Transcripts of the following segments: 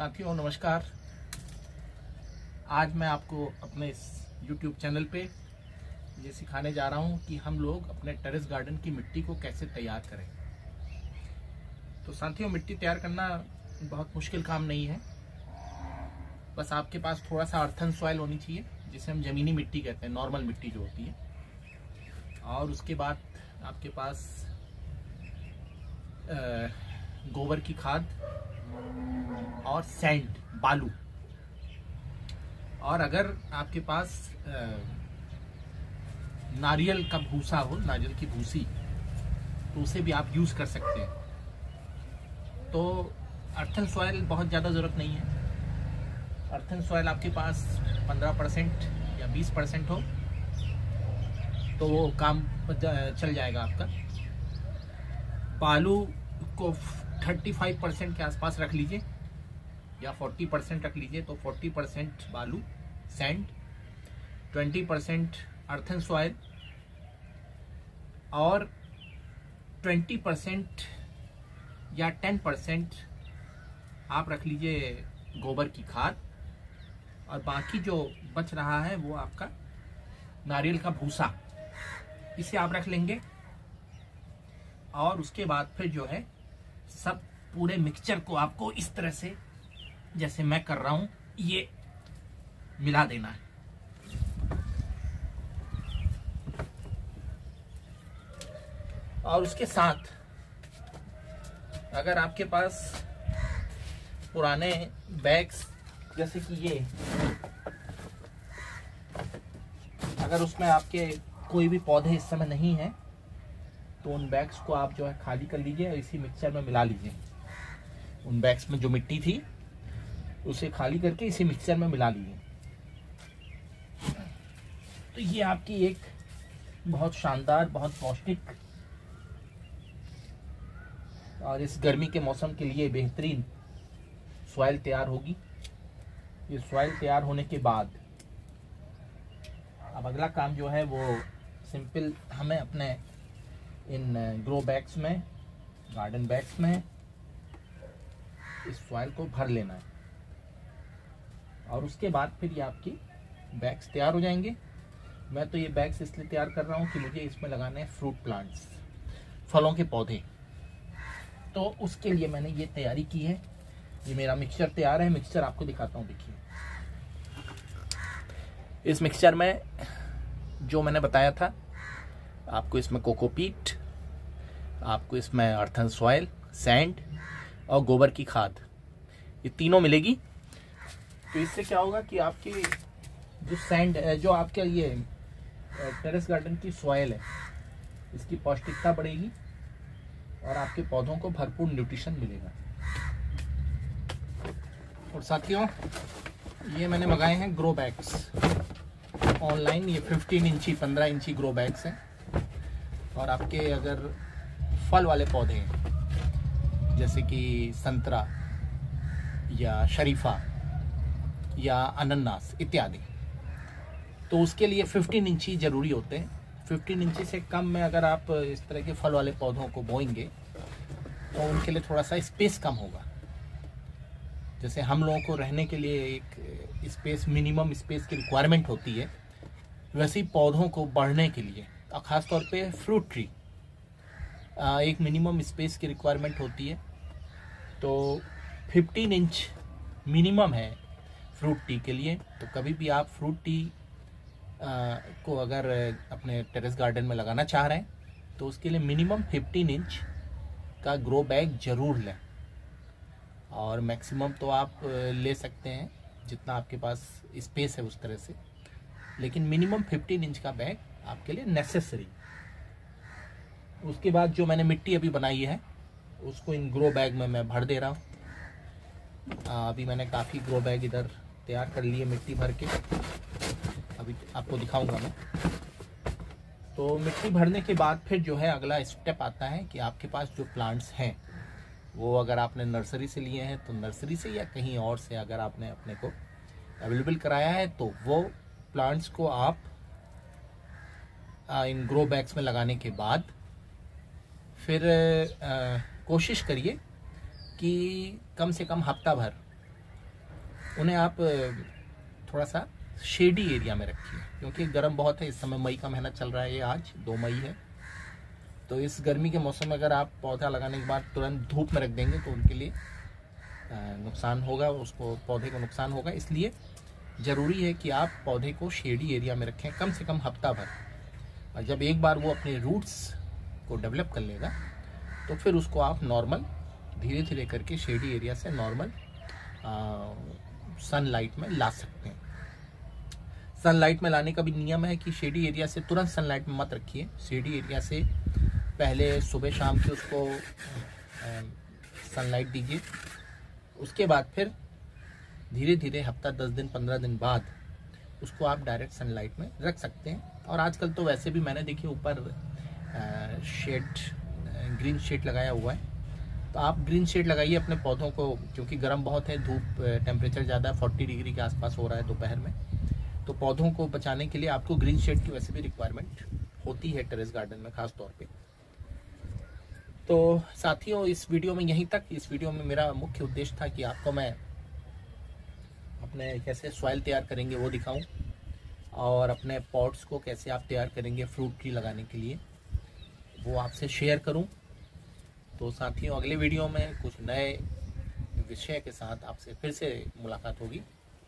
साथियों नमस्कार। आज मैं आपको अपने इस YouTube चैनल पे ये सिखाने जा रहा हूँ कि हम लोग अपने टेरेस गार्डन की मिट्टी को कैसे तैयार करें। तो साथियों, मिट्टी तैयार करना बहुत मुश्किल काम नहीं है। बस आपके पास थोड़ा सा अर्थन सॉइल होनी चाहिए, जिसे हम ज़मीनी मिट्टी कहते हैं, नॉर्मल मिट्टी जो होती है। और उसके बाद आपके पास गोबर की खाद और सैंड, बालू। और अगर आपके पास नारियल का भूसा हो, नारियल की भूसी, तो उसे भी आप यूज कर सकते हैं। तो अर्थन सॉइल बहुत ज़्यादा ज़रूरत नहीं है। अर्थन सॉइल आपके पास 15% या 20% हो तो वो काम चल जाएगा आपका। बालू को 35% के आसपास रख लीजिए या 40% रख लीजिए। तो 40% बालू, सैंड, 20% अर्थन सॉइल और 20% या 10% आप रख लीजिए गोबर की खाद। और बाकी जो बच रहा है वो आपका नारियल का भूसा, इसे आप रख लेंगे। और उसके बाद फिर जो है सब पूरे मिक्सचर को आपको इस तरह से, जैसे मैं कर रहा हूं, ये मिला देना है। और उसके साथ अगर आपके पास पुराने बैग्स, जैसे कि ये, अगर उसमें आपके कोई भी पौधे इस समय नहीं है तो उन बैग्स को आप जो है खाली कर लीजिए और इसी मिक्सचर में मिला लीजिए। उन बैग्स में जो मिट्टी थी उसे खाली करके इसी मिक्सचर में मिला लीजिए। तो ये आपकी एक बहुत शानदार, बहुत पौष्टिक और इस गर्मी के मौसम के लिए बेहतरीन सॉइल तैयार होगी। ये सॉइल तैयार होने के बाद अब अगला काम जो है वो सिंपल, हमें अपने इन ग्रो बैग्स में, गार्डन बैग्स में इस सॉइल को भर लेना है। और उसके बाद फिर ये आपकी बैग्स तैयार हो जाएंगे। मैं तो ये बैग्स इसलिए तैयार कर रहा हूँ कि मुझे इसमें लगाने हैं फ्रूट प्लांट्स, फलों के पौधे। तो उसके लिए मैंने ये तैयारी की है। ये मेरा मिक्सचर तैयार है। मिक्सचर आपको दिखाता हूँ, देखिए। इस मिक्सचर में जो मैंने बताया था आपको, इसमें कोकोपीट, आपको इसमें अर्थन सॉइल, सैंड और गोबर की खाद, ये तीनों मिलेगी। तो इससे क्या होगा कि आपकी जो सैंड, जो आपके ये टेरेस गार्डन की सॉइल है, इसकी पौष्टिकता बढ़ेगी और आपके पौधों को भरपूर न्यूट्रिशन मिलेगा। और साथियों, ये मैंने मंगाए हैं ग्रो बैग्स ऑनलाइन। ये 15 इंची, 15 इंची ग्रो बैग्स हैं। और आपके अगर फल वाले पौधे हैं, जैसे कि संतरा या शरीफा या अनन्नास इत्यादि, तो उसके लिए 15 इंची ज़रूरी होते हैं। 15 इंची से कम में अगर आप इस तरह के फल वाले पौधों को बोएंगे तो उनके लिए थोड़ा सा स्पेस कम होगा। जैसे हम लोगों को रहने के लिए एक स्पेस, मिनिमम स्पेस की रिक्वायरमेंट होती है, वैसे ही पौधों को बढ़ने के लिए, और ख़ास तौर पे फ्रूट ट्री, एक मिनिमम स्पेस की रिक्वायरमेंट होती है। तो 15 इंच मिनिमम है फ्रूट टी के लिए। तो कभी भी आप फ्रूट टी को अगर अपने टेरेस गार्डन में लगाना चाह रहे हैं तो उसके लिए मिनिमम 15 इंच का ग्रो बैग ज़रूर लें। और मैक्सिमम तो आप ले सकते हैं जितना आपके पास स्पेस है उस तरह से, लेकिन मिनिमम 15 इंच का बैग आपके लिए नेसेसरी। उसके बाद जो मैंने मिट्टी अभी बनाई है उसको इन ग्रो बैग में मैं भर दे रहा हूँ। अभी मैंने काफ़ी ग्रो बैग इधर तैयार कर लिए मिट्टी भर के, अभी आपको दिखाऊंगा मैं। तो मिट्टी भरने के बाद फिर जो है अगला स्टेप आता है कि आपके पास जो प्लांट्स हैं वो अगर आपने नर्सरी से लिए हैं तो नर्सरी से, या कहीं और से अगर आपने अपने को अवेलेबल कराया है, तो वो प्लांट्स को आप इन ग्रो बैग्स में लगाने के बाद फिर कोशिश करिए कि कम से कम हफ्ता भर उन्हें आप थोड़ा सा शेडी एरिया में रखिए, क्योंकि गर्म बहुत है इस समय। मई का महीना चल रहा है, ये आज 2 मई है। तो इस गर्मी के मौसम में अगर आप पौधा लगाने के बाद तुरंत धूप में रख देंगे तो उनके लिए नुकसान होगा, उसको पौधे को नुकसान होगा। इसलिए ज़रूरी है कि आप पौधे को शेडी एरिया में रखें कम से कम हफ्ता भर। और जब एक बार वो अपने रूट्स को डेवलप कर लेगा तो फिर उसको आप नॉर्मल धीरे धीरे करके शेडी एरिया से नॉर्मल सनलाइट में ला सकते हैं। सनलाइट में लाने का भी नियम है कि शेडी एरिया से तुरंत सनलाइट में मत रखिए। शेडी एरिया से पहले सुबह शाम के उसको सनलाइट दीजिए, उसके बाद फिर धीरे धीरे हफ्ता 10 दिन 15 दिन बाद उसको आप डायरेक्ट सनलाइट में रख सकते हैं। और आजकल तो वैसे भी मैंने देखिए ऊपर शेड, ग्रीन शेड लगाया हुआ है, तो आप ग्रीन शेड लगाइए अपने पौधों को, क्योंकि गर्म बहुत है, धूप टेम्परेचर ज़्यादा 40 डिग्री के आसपास हो रहा है दोपहर में। तो पौधों को बचाने के लिए आपको ग्रीन शेड की वैसे भी रिक्वायरमेंट होती है टेरेस गार्डन में खास तौर पे। तो साथियों, इस वीडियो में यहीं तक। इस वीडियो में मेरा मुख्य उद्देश्य था कि आपको मैं अपने कैसे सॉइल तैयार करेंगे वो दिखाऊं, और अपने पॉट्स को कैसे आप तैयार करेंगे फ्रूट ट्री लगाने के लिए वो आपसे शेयर करूं। तो साथियों, अगले वीडियो में कुछ नए विषय के साथ आपसे फिर से मुलाकात होगी।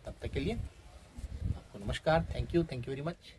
तब तक के लिए आपको नमस्कार। Thank you very much.